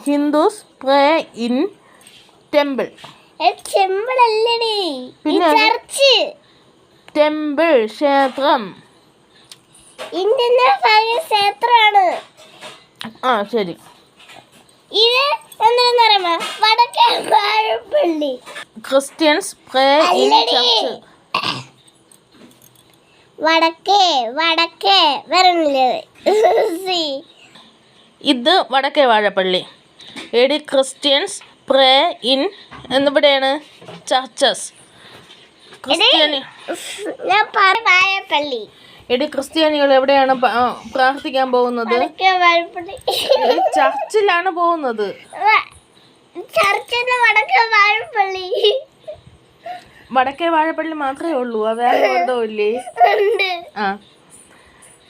Hindus pray in temple. പിന്നെ temple ക്ഷേത്രം. ക്ഷേത്രമാണ്. ആ ശരി. ഇത് എന്താ വടക്കേ Vazhappally. Christians pray in church. വടക്കേ വരണില്ലേ? ഇത് വടക്കേ വാഴപ്പള്ളി. എടി ക്രിസ്ത്യൻസ് പ്രേ ഇൻ എന്നിവിടെയാണ് ചർച്ചസ്. വാഴപ്പള്ളി. എടി ക്രിസ്ത്യാനികൾ എവിടെയാണ് പ്രാർത്ഥിക്കാൻ പോകുന്നത്? ചർച്ചിലാണ് പോകുന്നത്. വടക്കേ വാഴപ്പള്ളി മാത്രമേ ഉള്ളൂ, വേറെ ബന്ധമില്ലേ? ആ.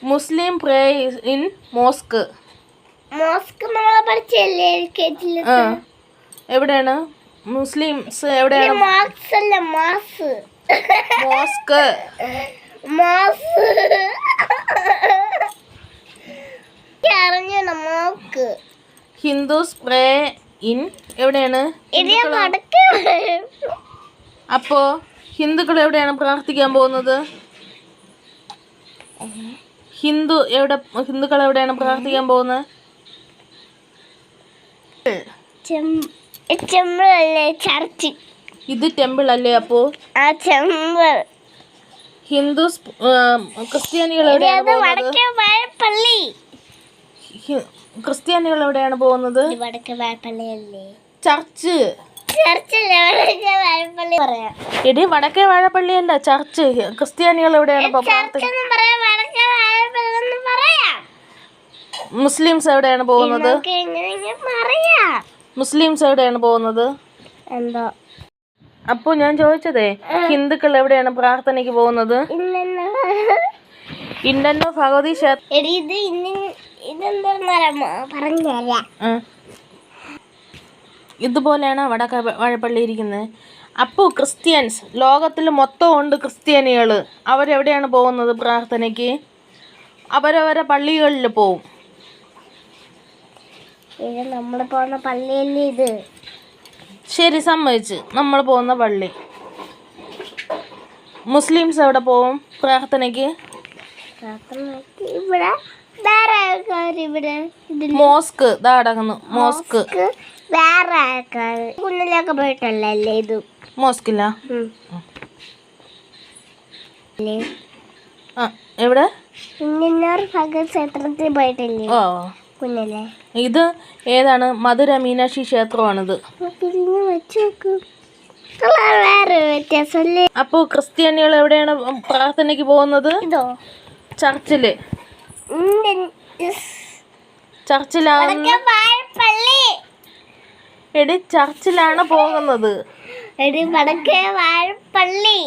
മുസ്ലിം പ്രേ ഇൻ മോസ്ക്. എവിടെയാണ് മുസ്ലിംസ്? എവിടെയാണ് മോസ്ക്? ഹിന്ദുസ് പ്രേ ഇൻ എവിടെയാണ്? അപ്പോ ഹിന്ദുക്കൾ എവിടെയാണ് പ്രാർത്ഥിക്കാൻ പോകുന്നത്? ഹിന്ദുക്കൾ എവിടെയാണ് പ്രാർത്ഥിക്കാൻ പോകുന്നത്? ചർച്ച്. ഇത് ടെമ്പിൾ അല്ലേ? അപ്പോ ഹിന്ദുസ് ക്രിസ്ത്യാനികൾ എവിടെയാണ് പോകുന്നത്? ക്രിസ്ത്യാനികൾ എവിടെയാണ് പോകുന്നത്? ചർച്ച്. എടി വടക്കേ വാഴപ്പള്ളി അല്ല, ചർച്ച്. ക്രിസ്ത്യാനികൾ എവിടെയാണ്? മുസ്ലിംസ് എവിടെയാണ് പോകുന്നത്? മുസ്ലിംസ് എവിടെയാണ് പോകുന്നത്? അപ്പൊ ഞാൻ ചോദിച്ചതേ, ഹിന്ദുക്കൾ എവിടെയാണ് പ്രാർത്ഥനയ്ക്ക് പോകുന്നത്? ഇന്നോ ഭഗവതി ക്ഷേത്രം. ഇതുപോലെയാണ് വടക്കേ വാഴപ്പള്ളി ഇരിക്കുന്നത്. അപ്പോൾ ക്രിസ്ത്യൻസ് ലോകത്തിൽ മൊത്തം ഉണ്ട് ക്രിസ്ത്യാനികൾ. അവരെവിടെയാണ് പോകുന്നത് പ്രാർത്ഥനയ്ക്ക്? അവരവരെ പള്ളികളിൽ പോവും. നമ്മൾ പോകുന്ന പള്ളിയല്ലേ ഇത്? ശരി, സമ്മതിച്ച്. നമ്മൾ പോകുന്ന പള്ളി. മുസ്ലിംസ് എവിടെ പോവും പ്രാർത്ഥനയ്ക്ക്? മോസ്ക്. അടങ്ങുന്നു മോസ്ക്. വേറെ ആൾക്കാർ കുന്നിലൊക്കെ പോയിട്ടല്ലേ ഇത്? മോസ്കില്ല. എവിടെ? ക്ഷേത്രത്തിൽ പോയിട്ടില്ലേ? ഓ കുന്നിലെ. ഇത് ഏതാണ്? മധുര മീനാക്ഷി ക്ഷേത്രമാണിത്. അപ്പോ ക്രിസ്ത്യാനികൾ എവിടെയാണ് പ്രാർത്ഥനയ്ക്ക് പോകുന്നത്? ചർച്ചില്. ചർച്ചിലാണ്. എടി ചർച്ചിലാണ് പോകുന്നത്. വടക്കേ വാഴപ്പള്ളി.